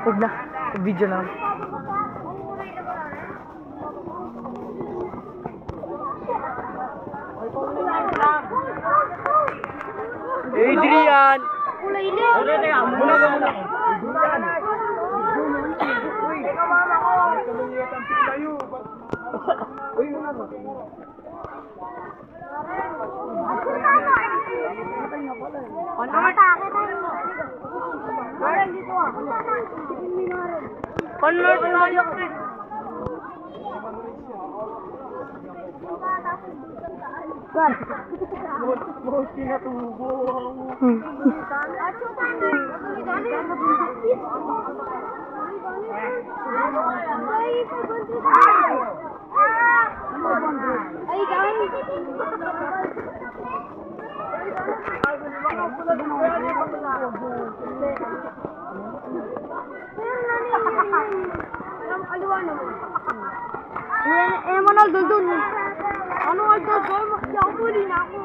Huwag na. Video na. Adrian! Kulay ilim! Muna. Ano matake tayo? Maren dito ah. Convert tayo. Kwan. Mochi na tubo. Ay, guys. Manal doon. Ano ay doon? Hindi ako muli na ako.